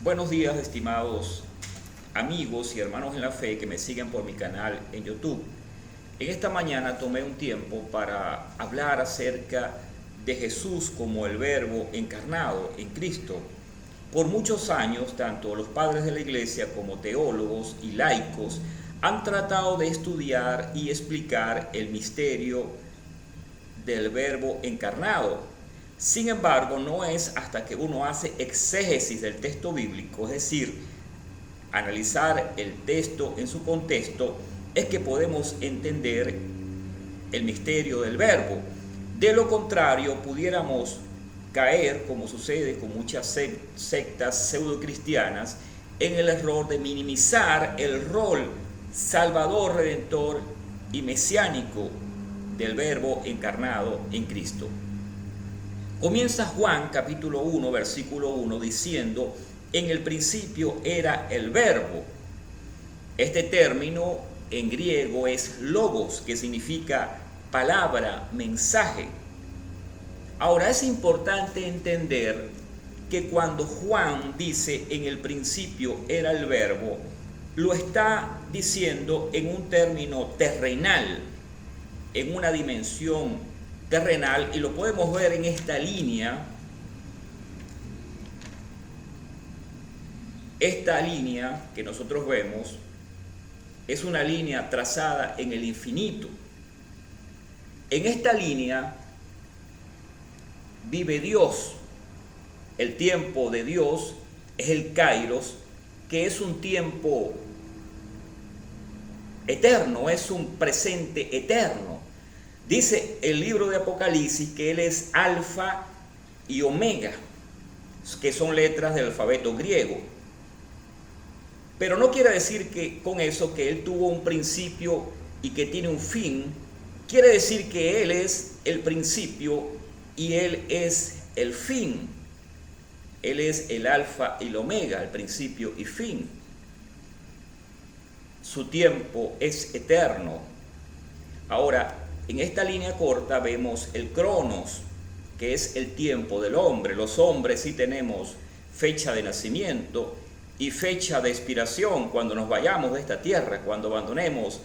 Buenos días, estimados amigos y hermanos en la fe que me siguen por mi canal en YouTube. En esta mañana tomé un tiempo para hablar acerca de Jesús como el Verbo encarnado en Cristo. Por muchos años, tanto los padres de la Iglesia como teólogos y laicos han tratado de estudiar y explicar el misterio del Verbo encarnado. Sin embargo, no es hasta que uno hace exégesis del texto bíblico, es decir, analizar el texto en su contexto, es que podemos entender el misterio del Verbo. De lo contrario, pudiéramos caer, como sucede con muchas sectas pseudocristianas, en el error de minimizar el rol salvador, redentor y mesiánico del Verbo encarnado en Cristo. Comienza Juan capítulo 1, versículo 1 diciendo: en el principio era el Verbo. Este término en griego es logos, que significa palabra, mensaje. Ahora es importante entender que cuando Juan dice en el principio era el Verbo, lo está diciendo en un término terrenal, en una dimensión terrenal, y lo podemos ver en esta línea. Esta línea que nosotros vemos es una línea trazada en el infinito. En esta línea vive Dios. El tiempo de Dios es el Kairos, que es un tiempo eterno, es un presente eterno. Dice el libro de Apocalipsis que Él es Alfa y Omega, que son letras del alfabeto griego. Pero no quiere decir que con eso que Él tuvo un principio y que tiene un fin. Quiere decir que Él es el principio y Él es el fin. Él es el Alfa y el Omega, el principio y fin. Su tiempo es eterno. Ahora, en esta línea corta vemos el Cronos, que es el tiempo del hombre. Los hombres sí tenemos fecha de nacimiento y fecha de expiración cuando nos vayamos de esta tierra, cuando abandonemos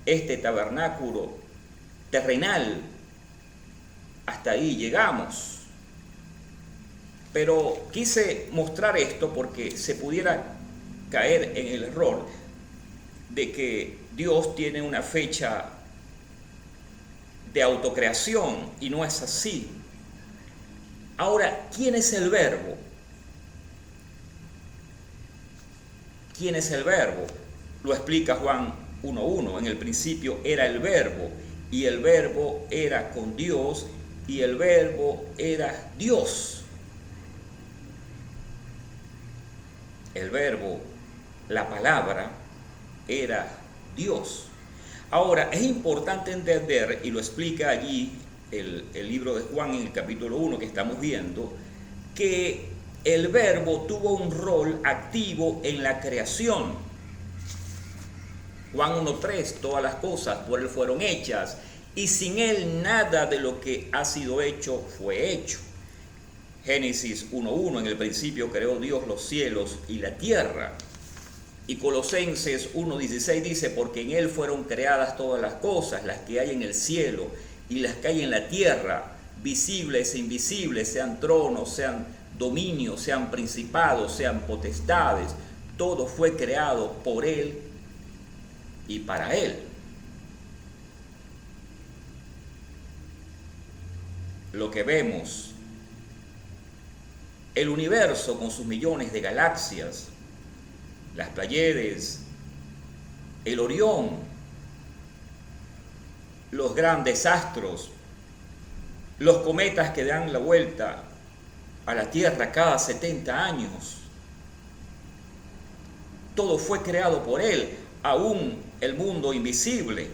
este tabernáculo terrenal. Hasta ahí llegamos. Pero quise mostrar esto porque se pudiera caer en el error de que Dios tiene una fecha de autocreación, y no es así. Ahora, ¿quién es el Verbo? ¿Quién es el Verbo? Lo explica Juan 1:1. En el principio era el Verbo, y el Verbo era con Dios, y el Verbo era Dios. El Verbo, la palabra, era Dios. Ahora, es importante entender, y lo explica allí el libro de Juan en el capítulo 1 que estamos viendo, que el Verbo tuvo un rol activo en la creación. Juan 1:3, todas las cosas por Él fueron hechas, y sin Él nada de lo que ha sido hecho fue hecho. Génesis 1:1, en el principio creó Dios los cielos y la tierra. Y Colosenses 1:16 dice: porque en Él fueron creadas todas las cosas, las que hay en el cielo y las que hay en la tierra, visibles e invisibles, sean tronos, sean dominios, sean principados, sean potestades. Todo fue creado por Él y para Él. Lo que vemos, el universo con sus millones de galaxias, las Pléyades, el Orión, los grandes astros, los cometas que dan la vuelta a la Tierra cada 70 años. Todo fue creado por Él, aún el mundo invisible.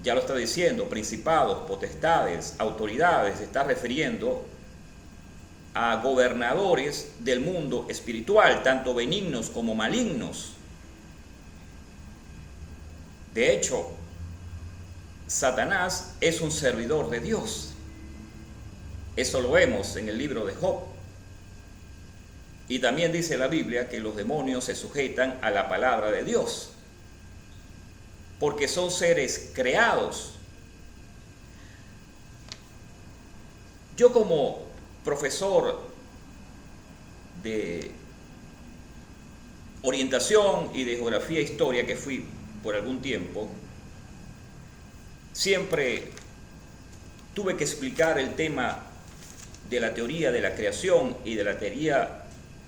Ya lo está diciendo, principados, potestades, autoridades, se está refiriendo a gobernadores del mundo espiritual, tanto benignos como malignos. De hecho, Satanás es un servidor de Dios. Eso lo vemos en el libro de Job. Y también dice la Biblia que los demonios se sujetan a la palabra de Dios, porque son seres creados. Yo como profesor de orientación y de geografía e historia que fui por algún tiempo, siempre tuve que explicar el tema de la teoría de la creación y de la teoría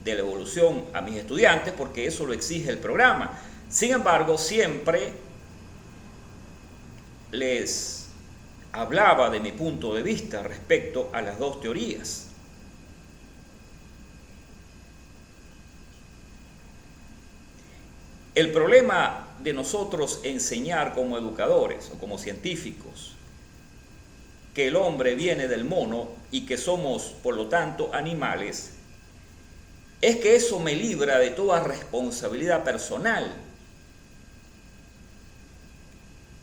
de la evolución a mis estudiantes, porque eso lo exige el programa. Sin embargo, siempre les hablaba de mi punto de vista respecto a las dos teorías. El problema de nosotros enseñar como educadores o como científicos que el hombre viene del mono y que somos, por lo tanto, animales, es que eso me libra de toda responsabilidad personal.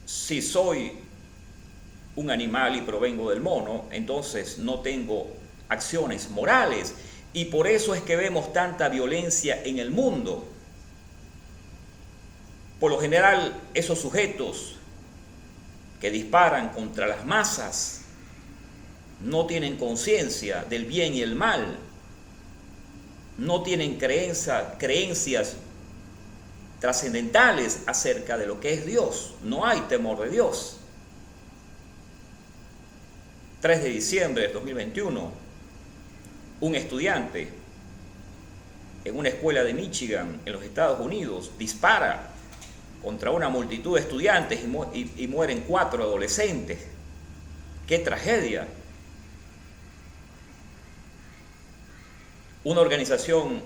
Si soy un animal y provengo del mono, entonces no tengo acciones morales, y por eso es que vemos tanta violencia en el mundo. Por lo general, esos sujetos que disparan contra las masas no tienen conciencia del bien y el mal, no tienen creencias trascendentales acerca de lo que es Dios. No hay temor de Dios. 3 de diciembre de 2021, un estudiante en una escuela de Michigan, en los Estados Unidos, dispara contra una multitud de estudiantes y mueren 4 adolescentes. ¡Qué tragedia! Una organización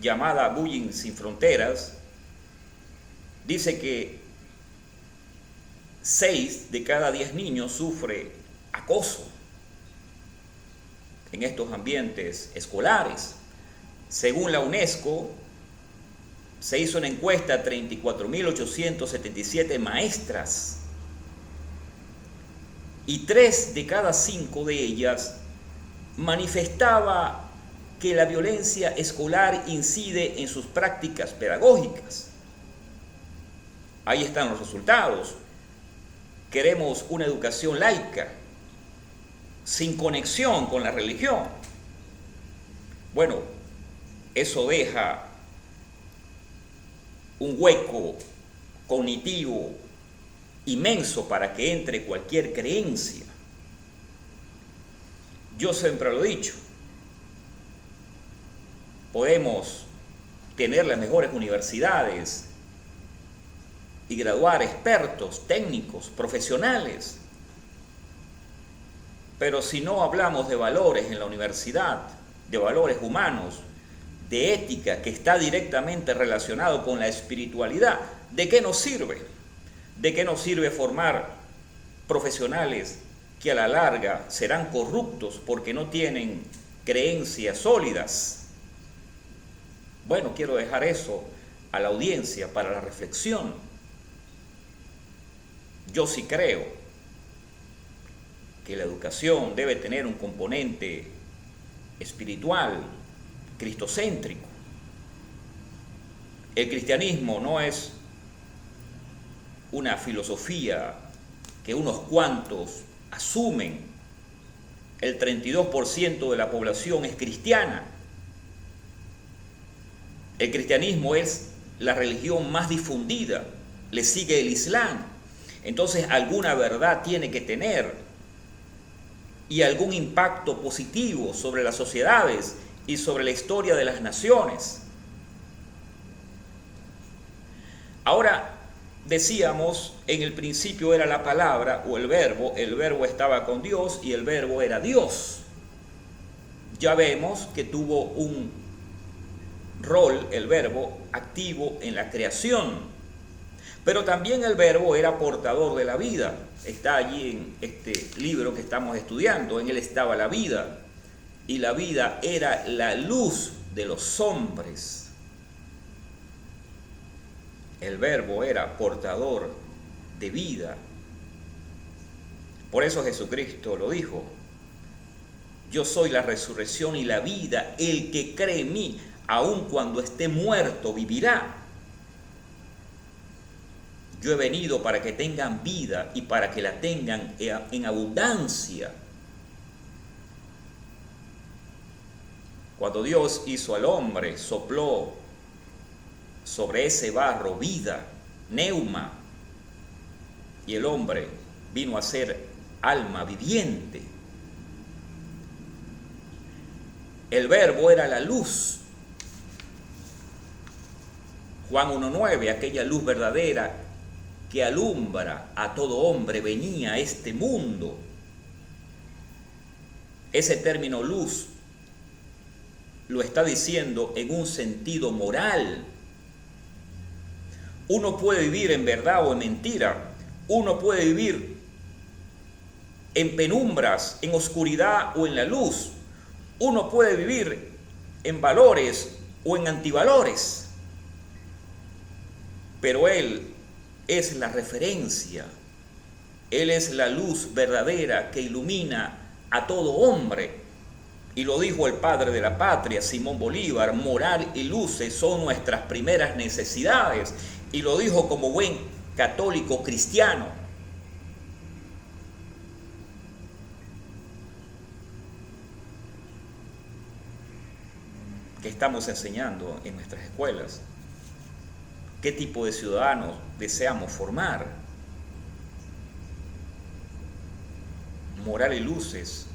llamada Bullying Sin Fronteras dice que 6 de cada 10 niños sufre acoso en estos ambientes escolares. Según la UNESCO, se hizo una encuesta a 34.877 maestras y 3 de cada 5 de ellas manifestaba que la violencia escolar incide en sus prácticas pedagógicas. Ahí están los resultados. Queremos una educación laica, sin conexión con la religión. Bueno, eso deja un hueco cognitivo inmenso para que entre cualquier creencia. Yo siempre lo he dicho, podemos tener las mejores universidades y graduar expertos, técnicos, profesionales, pero si no hablamos de valores en la universidad, de valores humanos, de ética que está directamente relacionado con la espiritualidad, ¿de qué nos sirve? ¿De qué nos sirve formar profesionales que a la larga serán corruptos porque no tienen creencias sólidas? Bueno, quiero dejar eso a la audiencia para la reflexión. Yo sí creo que la educación debe tener un componente espiritual, cristocéntrico. El cristianismo no es una filosofía que unos cuantos asumen. El 32% de la población es cristiana. El cristianismo es la religión más difundida, le sigue el Islam. Entonces alguna verdad tiene que tener y algún impacto positivo sobre las sociedades y sobre la historia de las naciones. Ahora, decíamos, en el principio era la palabra o el verbo estaba con Dios y el verbo era Dios. Ya vemos que tuvo un rol, el verbo, activo en la creación, pero también el verbo era portador de la vida. Está allí en este libro que estamos estudiando, en él estaba la vida, y la vida era la luz de los hombres. El verbo era portador de vida. Por eso Jesucristo lo dijo: yo soy la resurrección y la vida, el que cree en mí, aun cuando esté muerto vivirá. Yo he venido para que tengan vida y para que la tengan en abundancia. Cuando Dios hizo al hombre, sopló sobre ese barro vida, neuma, y el hombre vino a ser alma viviente. El Verbo era la luz. Juan 1:9, aquella luz verdadera que alumbra a todo hombre, venía a este mundo. Ese término luz lo está diciendo en un sentido moral. Uno puede vivir en verdad o en mentira. Uno puede vivir en penumbras, en oscuridad o en la luz. Uno puede vivir en valores o en antivalores. Pero Él es la referencia. Él es la luz verdadera que ilumina a todo hombre. Y lo dijo el padre de la patria, Simón Bolívar: moral y luces son nuestras primeras necesidades. Y lo dijo como buen católico cristiano. ¿Qué estamos enseñando en nuestras escuelas? ¿Qué tipo de ciudadanos deseamos formar? Moral y luces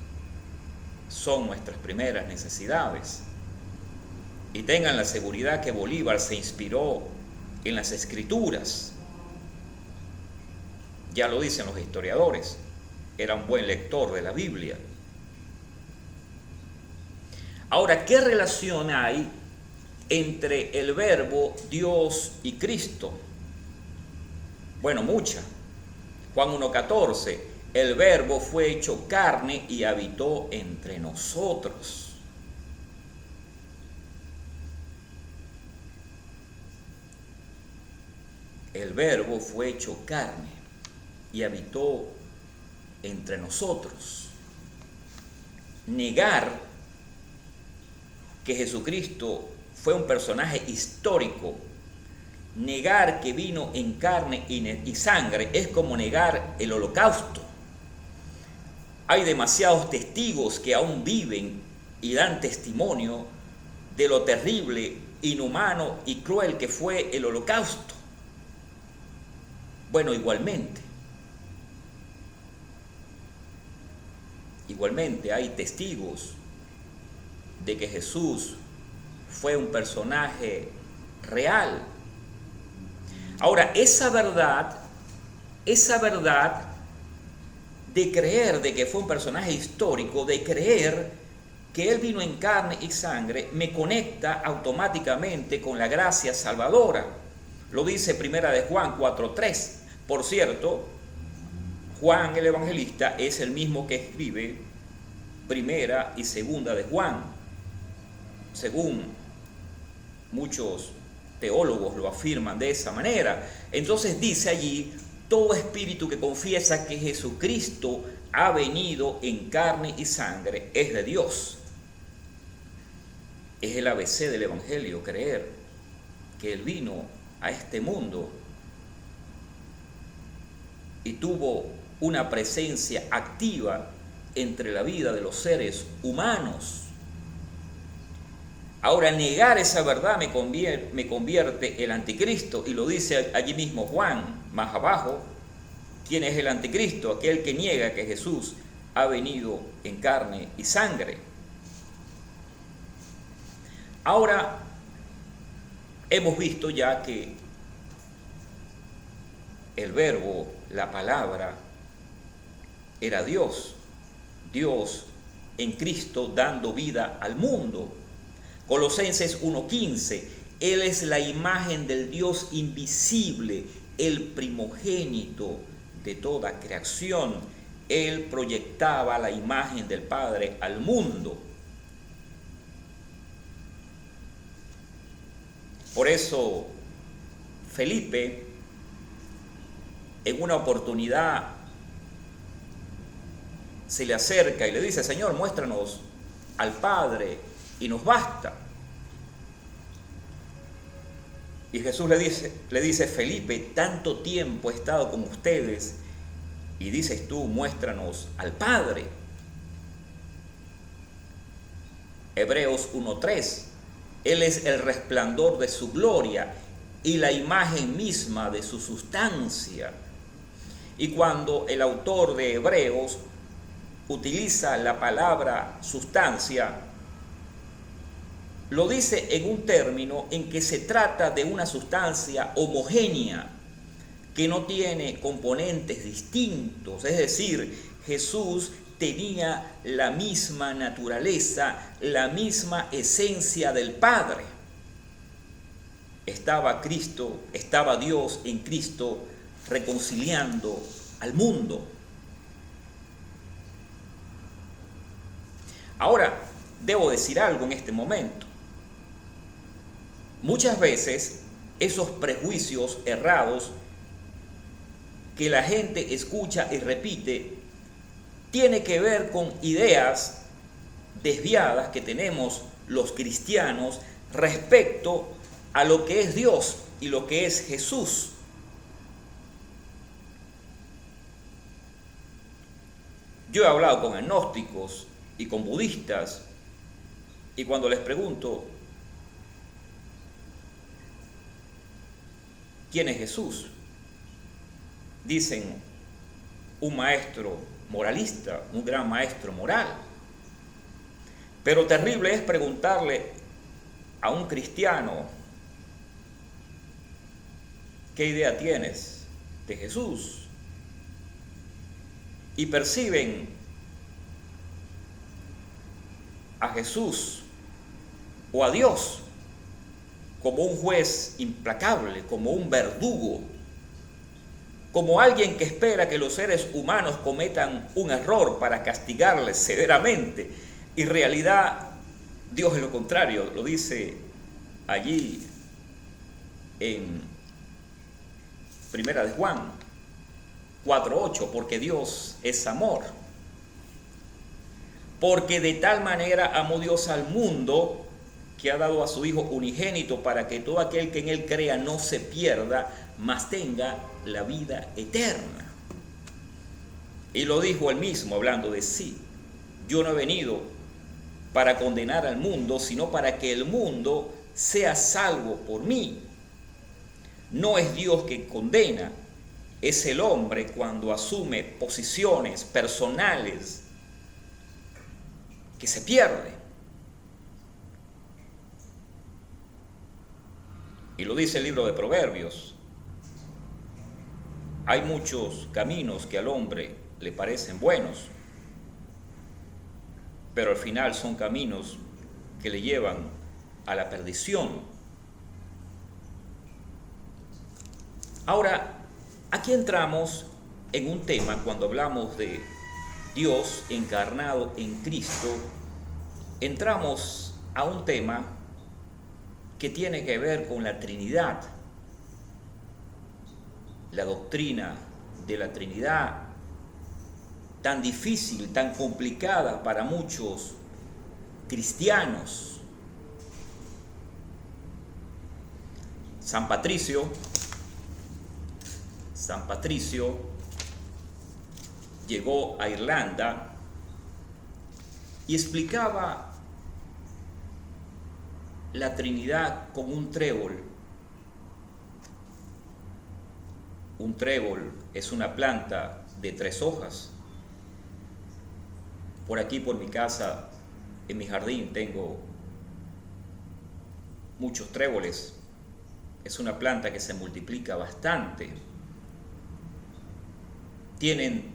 son nuestras primeras necesidades. Y tengan la seguridad que Bolívar se inspiró en las Escrituras. Ya lo dicen los historiadores, era un buen lector de la Biblia. Ahora, ¿qué relación hay entre el Verbo, Dios y Cristo? Bueno, mucha. Juan 1:14, el Verbo fue hecho carne y habitó entre nosotros. El Verbo fue hecho carne y habitó entre nosotros. Negar que Jesucristo fue un personaje histórico, negar que vino en carne y sangre, es como negar el Holocausto. Hay demasiados testigos que aún viven y dan testimonio de lo terrible, inhumano y cruel que fue el Holocausto. Bueno, igualmente hay testigos de que Jesús fue un personaje real. Ahora, esa verdad de creer de que fue un personaje histórico, de creer que Él vino en carne y sangre, me conecta automáticamente con la gracia salvadora. Lo dice Primera de Juan 4:3. Por cierto, Juan el Evangelista es el mismo que escribe Primera y Segunda de Juan. Según muchos teólogos lo afirman de esa manera. Entonces dice allí: todo espíritu que confiesa que Jesucristo ha venido en carne y sangre es de Dios. Es el ABC del Evangelio, creer que Él vino a este mundo y tuvo una presencia activa entre la vida de los seres humanos. Ahora, negar esa verdad me convierte el anticristo, y lo dice allí mismo Juan, más abajo. ¿Quién es el anticristo? Aquel que niega que Jesús ha venido en carne y sangre. Ahora, hemos visto ya que el Verbo, la palabra, era Dios. Dios en Cristo dando vida al mundo. Colosenses 1:15, Él es la imagen del Dios invisible, el primogénito de toda creación. Él proyectaba la imagen del Padre al mundo. Por eso Felipe, en una oportunidad, se le acerca y le dice: Señor, muéstranos al Padre y nos basta. Y Jesús le dice, Felipe, tanto tiempo he estado con ustedes y dices tú, muéstranos al Padre. Hebreos 1:3, Él es el resplandor de su gloria y la imagen misma de su sustancia. Y cuando el autor de Hebreos utiliza la palabra sustancia, lo dice en un término en que se trata de una sustancia homogénea, que no tiene componentes distintos, es decir, Jesús tenía la misma naturaleza, la misma esencia del Padre. Estaba Cristo, estaba Dios en Cristo reconciliando al mundo. Ahora, debo decir algo en este momento. Muchas veces esos prejuicios errados que la gente escucha y repite tiene que ver con ideas desviadas que tenemos los cristianos respecto a lo que es Dios y lo que es Jesús. Yo he hablado con agnósticos y con budistas, y cuando les pregunto ¿quién es Jesús?, dicen un maestro moralista, un gran maestro moral. Pero terrible es preguntarle a un cristiano, ¿qué idea tienes de Jesús? Y perciben a Jesús o a Dios como un juez implacable, como un verdugo, como alguien que espera que los seres humanos cometan un error para castigarles severamente. Y en realidad Dios es lo contrario, lo dice allí en Primera de Juan 4:8, porque Dios es amor. Porque de tal manera amó Dios al mundo que ha dado a su Hijo unigénito para que todo aquel que en Él crea no se pierda, mas tenga la vida eterna. Y lo dijo Él mismo hablando de sí. Yo no he venido para condenar al mundo, sino para que el mundo sea salvo por mí. No es Dios que condena, es el hombre cuando asume posiciones personales que se pierde. Y lo dice el libro de Proverbios. Hay muchos caminos que al hombre le parecen buenos, pero al final son caminos que le llevan a la perdición. Ahora, aquí entramos en un tema cuando hablamos de Dios encarnado en Cristo, entramos a un tema que tiene que ver con la Trinidad. La doctrina de la Trinidad, tan difícil, tan complicada para muchos cristianos. San Patricio llegó a Irlanda y explicaba la Trinidad con un trébol. Un trébol es una planta de 3 hojas. Por aquí, por mi casa, en mi jardín, tengo muchos tréboles. Es una planta que se multiplica bastante. Tienen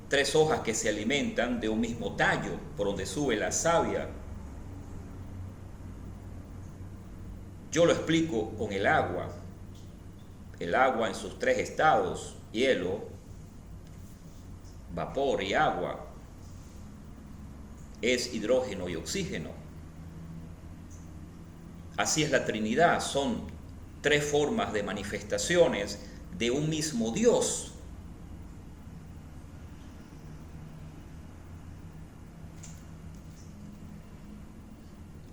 3 hojas que se alimentan de un mismo tallo, por donde sube la savia. Yo lo explico con el agua. El agua en sus 3 estados, hielo, vapor y agua, es hidrógeno y oxígeno. Así es la Trinidad, son 3 formas de manifestaciones de un mismo Dios.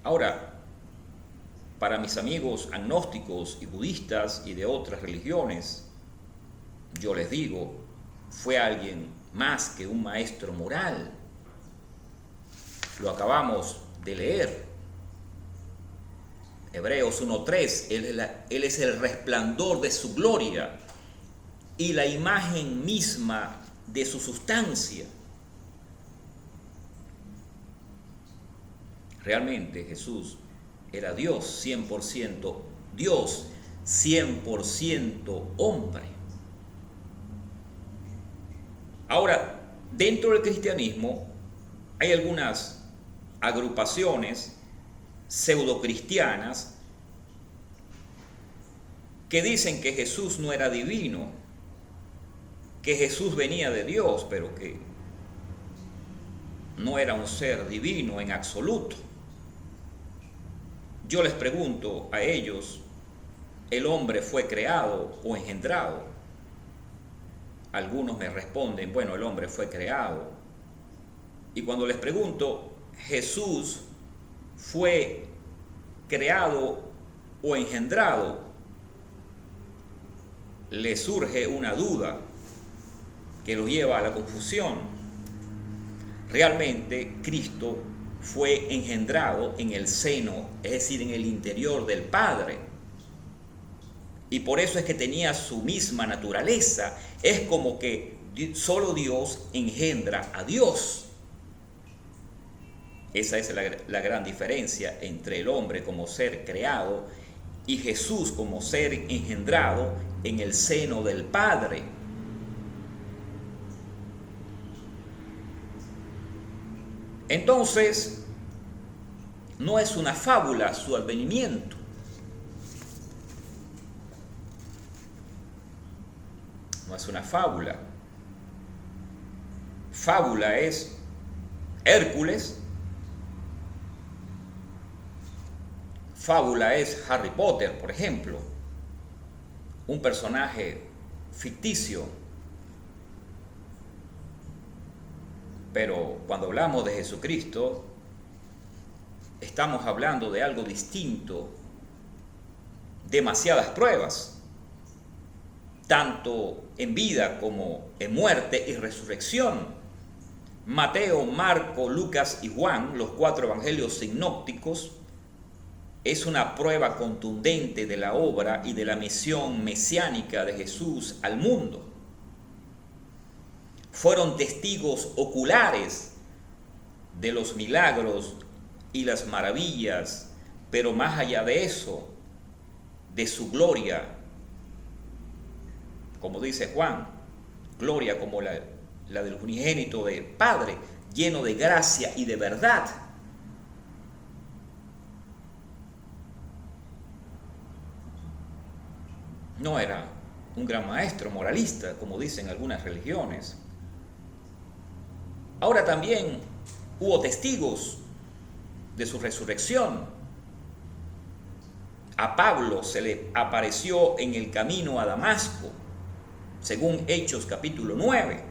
Ahora, para mis amigos agnósticos y budistas y de otras religiones, yo les digo, fue alguien más que un maestro moral. Lo acabamos de leer. Hebreos 1:3, Él es el resplandor de su gloria y la imagen misma de su sustancia. Realmente Jesús era Dios 100% Dios, 100% hombre. Ahora, dentro del cristianismo hay algunas agrupaciones pseudocristianas que dicen que Jesús no era divino, que Jesús venía de Dios, pero que no era un ser divino en absoluto. Yo les pregunto a ellos, ¿el hombre fue creado o engendrado? Algunos me responden, bueno, el hombre fue creado. Y cuando les pregunto, ¿Jesús fue creado o engendrado? Les surge una duda que los lleva a la confusión. Realmente Cristo fue engendrado en el seno, es decir, en el interior del Padre. Y por eso es que tenía su misma naturaleza. Es como que solo Dios engendra a Dios. Esa es la gran diferencia entre el hombre como ser creado y Jesús como ser engendrado en el seno del Padre. Entonces, no es una fábula su advenimiento. No es una fábula. Fábula es Hércules. Fábula es Harry Potter, por ejemplo. Un personaje ficticio. Pero cuando hablamos de Jesucristo, estamos hablando de algo distinto. Demasiadas pruebas, tanto en vida como en muerte y resurrección. Mateo, Marco, Lucas y Juan, los 4 evangelios sinópticos, es una prueba contundente de la obra y de la misión mesiánica de Jesús al mundo. Fueron testigos oculares de los milagros y las maravillas, pero más allá de eso, de su gloria, como dice Juan, gloria como la del unigénito del Padre, lleno de gracia y de verdad. No era un gran maestro moralista, como dicen algunas religiones. Ahora también hubo testigos de su resurrección. A Pablo se le apareció en el camino a Damasco, según Hechos capítulo 9.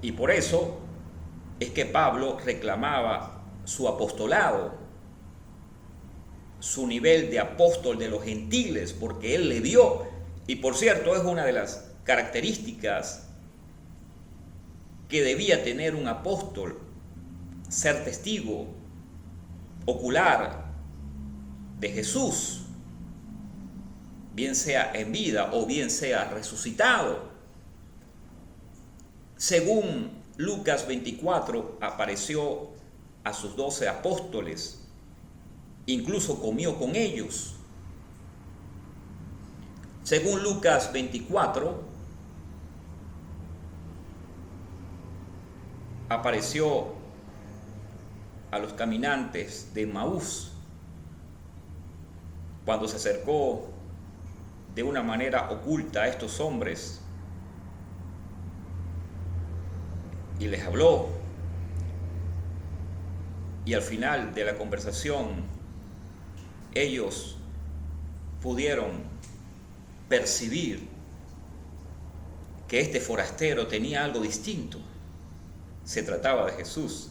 Y por eso es que Pablo reclamaba su apostolado, su nivel de apóstol de los gentiles, porque él le dio. Y por cierto, es una de las características que debía tener un apóstol: ser testigo ocular de Jesús, bien sea en vida o bien sea resucitado. Según Lucas 24, apareció a sus 12 apóstoles, incluso comió con ellos. Según Lucas 24, apareció a los caminantes de Emaús cuando se acercó de una manera oculta a estos hombres y les habló. Y al final de la conversación, ellos pudieron percibir que este forastero tenía algo distinto. Se trataba de Jesús.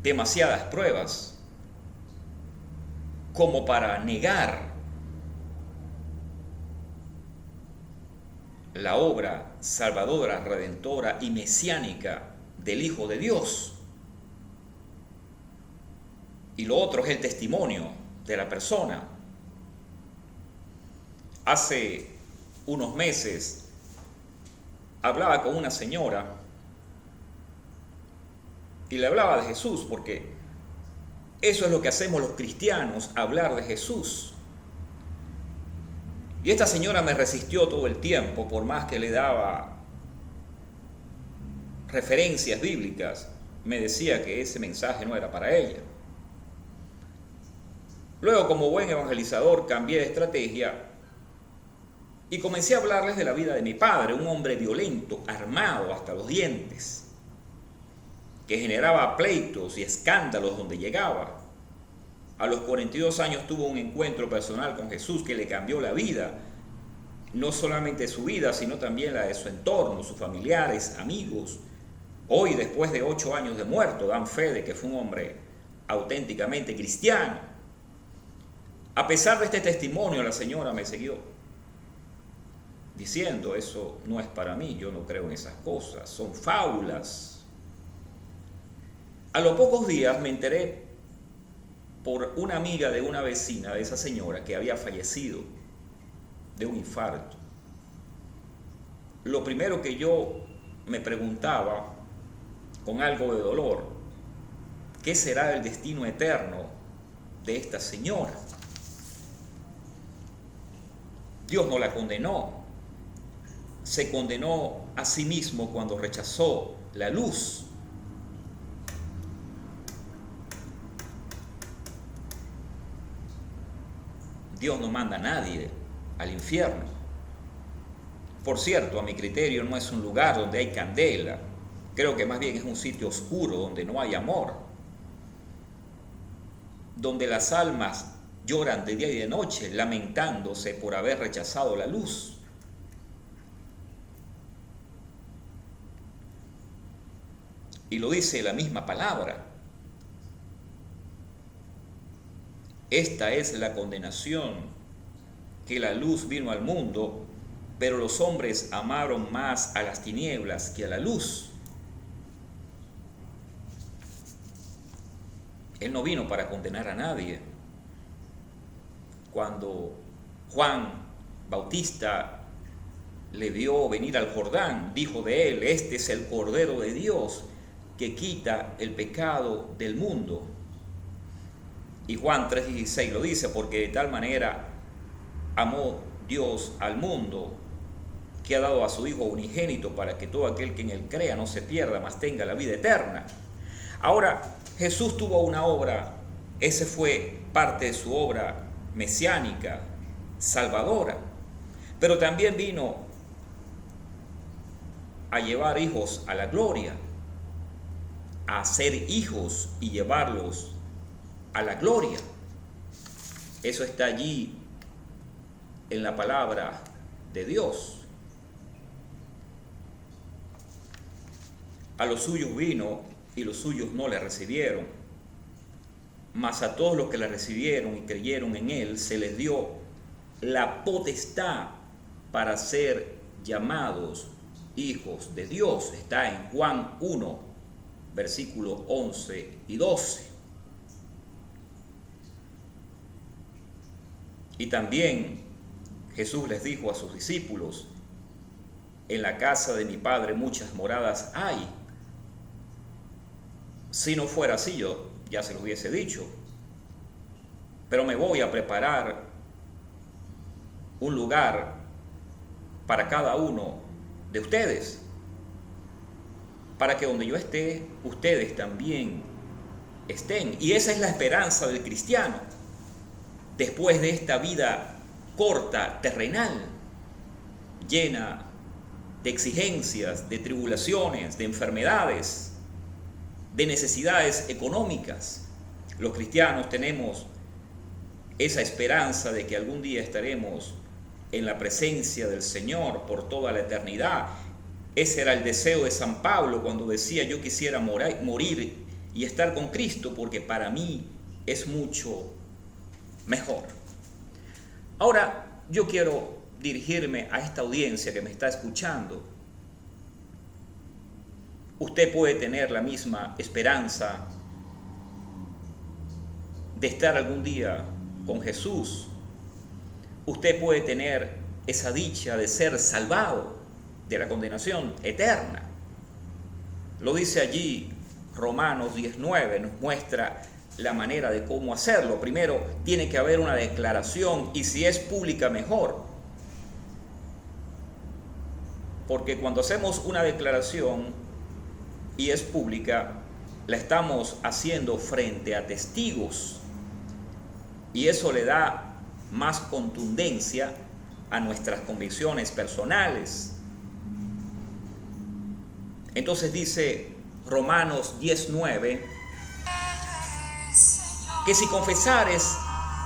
demasiadas pruebas como para negar la obra salvadora, redentora y mesiánica del Hijo de Dios. Y lo otro es el testimonio de la persona. Hace unos meses hablaba con una señora y le hablaba de Jesús, porque eso es lo que hacemos los cristianos, hablar de Jesús. Y esta señora me resistió todo el tiempo, por más que le daba referencias bíblicas, me decía que ese mensaje no era para ella. Luego, como buen evangelizador, cambié de estrategia y comencé a hablarles de la vida de mi padre, un hombre violento, armado hasta los dientes, que generaba pleitos y escándalos donde llegaba. A los 42 años tuvo un encuentro personal con Jesús que le cambió la vida, no solamente su vida, sino también la de su entorno, sus familiares, amigos. Hoy, después de 8 años de muerto, dan fe de que fue un hombre auténticamente cristiano. A pesar de este testimonio, la señora me siguió diciendo: eso no es para mí, yo no creo en esas cosas, son fábulas. A los pocos días me enteré por una amiga de una vecina de esa señora que había fallecido de un infarto. Lo primero que yo me preguntaba, con algo de dolor, ¿qué será el destino eterno de esta señora? Dios no la condenó, se condenó a sí mismo cuando rechazó la luz. Dios no manda a nadie al infierno. Por cierto, a mi criterio no es un lugar donde hay candela. Creo que más bien es un sitio oscuro donde no hay amor, donde las almas lloran de día y de noche lamentándose por haber rechazado la luz. Y lo dice la misma palabra. Esta es la condenación, que la luz vino al mundo, pero los hombres amaron más a las tinieblas que a la luz. Él no vino para condenar a nadie. Cuando Juan Bautista le vio venir al Jordán, dijo de él: este es el Cordero de Dios que quita el pecado del mundo. Y Juan 3:16 lo dice: porque de tal manera amó Dios al mundo, que ha dado a su Hijo unigénito, para que todo aquel que en él crea no se pierda, mas tenga la vida eterna. Ahora, Jesús tuvo una obra, ese fue parte de su obra mesiánica, salvadora, pero también vino a llevar hijos a la gloria, a ser hijos y llevarlos a la gloria. Eso está allí en la palabra de Dios. A los suyos vino y los suyos no le recibieron, mas a todos los que le recibieron y creyeron en él se les dio la potestad para ser llamados hijos de Dios. Está en Juan 1, versículos 11 y 12. Y también Jesús les dijo a sus discípulos: en la casa de mi Padre muchas moradas hay. Si no fuera así, yo ya se lo hubiese dicho. Pero me voy a preparar un lugar para cada uno de ustedes, para que donde yo esté, ustedes también estén. Y esa es la esperanza del cristiano. Después de esta vida corta, terrenal, llena de exigencias, de tribulaciones, de enfermedades, de necesidades económicas, los cristianos tenemos esa esperanza de que algún día estaremos en la presencia del Señor por toda la eternidad. Ese era el deseo de San Pablo cuando decía: yo quisiera morir y estar con Cristo, porque para mí es mucho mejor. Ahora, yo quiero dirigirme a esta audiencia que me está escuchando. Usted puede tener la misma esperanza de estar algún día con Jesús. Usted puede tener esa dicha de ser salvado de la condenación eterna. Lo dice allí Romanos 19, nos muestra la manera de cómo hacerlo. Primero, tiene que haber una declaración, y si es pública, mejor. Porque cuando hacemos una declaración y es pública, la estamos haciendo frente a testigos, y eso le da más contundencia a nuestras convicciones personales. Entonces dice Romanos 19, que si confesares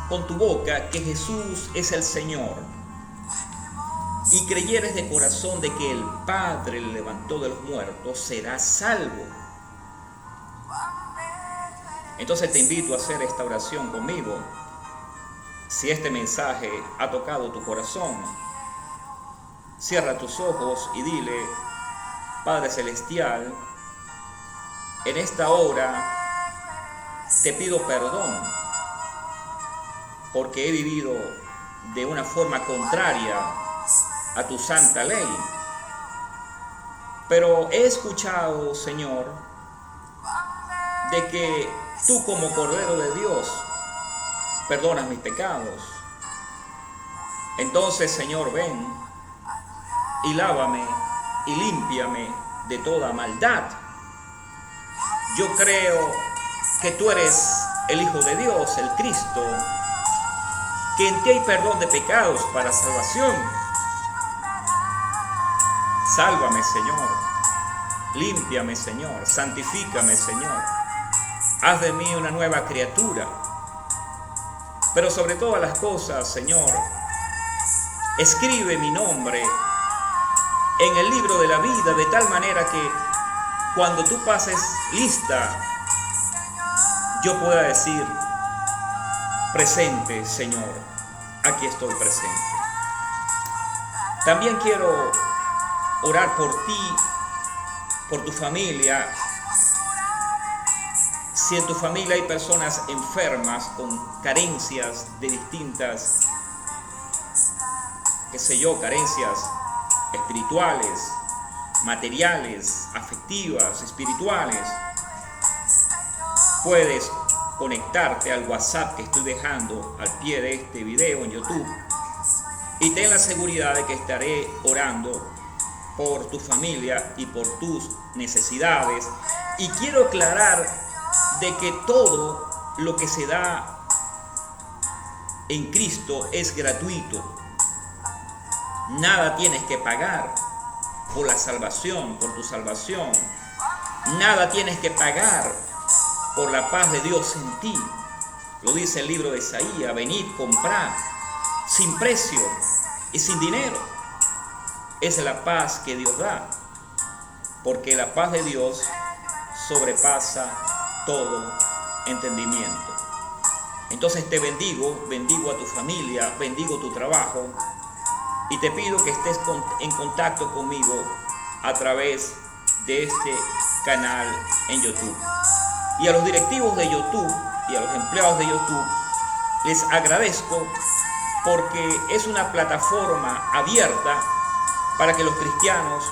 con tu boca que Jesús es el Señor y creyeres de corazón de que el Padre le levantó de los muertos, serás salvo. Entonces te invito a hacer esta oración conmigo. Si este mensaje ha tocado tu corazón, cierra tus ojos y dile: Padre Celestial, en esta hora te pido perdón porque he vivido de una forma contraria a tu santa ley. Pero he escuchado, Señor, de que tú, como Cordero de Dios, perdonas mis pecados. Entonces, Señor, ven y lávame y límpiame de toda maldad. Yo creo que tú eres el Hijo de Dios, el Cristo, que en ti hay perdón de pecados para salvación. Sálvame, Señor. Límpiame, Señor. Santifícame, Señor. Haz de mí una nueva criatura. Pero sobre todas las cosas, Señor, escribe mi nombre en el libro de la vida, de tal manera que cuando tú pases lista, yo pueda decir: presente, Señor, aquí estoy presente. También quiero orar por ti, por tu familia. Si en tu familia hay personas enfermas con carencias de distintas, carencias espirituales, materiales, afectivas, espirituales, puedes conectarte al WhatsApp que estoy dejando al pie de este video en YouTube, y ten la seguridad de que estaré orando por tu familia y por tus necesidades. Y quiero aclarar de que todo lo que se da en Cristo es gratuito. Nada tienes que pagar por la salvación, por tu salvación. Nada tienes que pagar por la paz de Dios en ti. Lo dice el libro de Isaías: venid, comprad sin precio y sin dinero. Es la paz que Dios da, porque la paz de Dios sobrepasa todo entendimiento. Entonces te bendigo a tu familia, bendigo tu trabajo, y te pido que estés en contacto conmigo a través de este canal en YouTube. Y a los directivos de YouTube y a los empleados de YouTube les agradezco, porque es una plataforma abierta para que los cristianos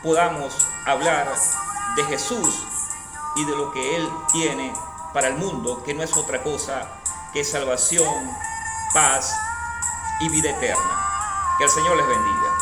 podamos hablar de Jesús y de lo que Él tiene para el mundo, que no es otra cosa que salvación, paz y vida eterna. Que el Señor les bendiga.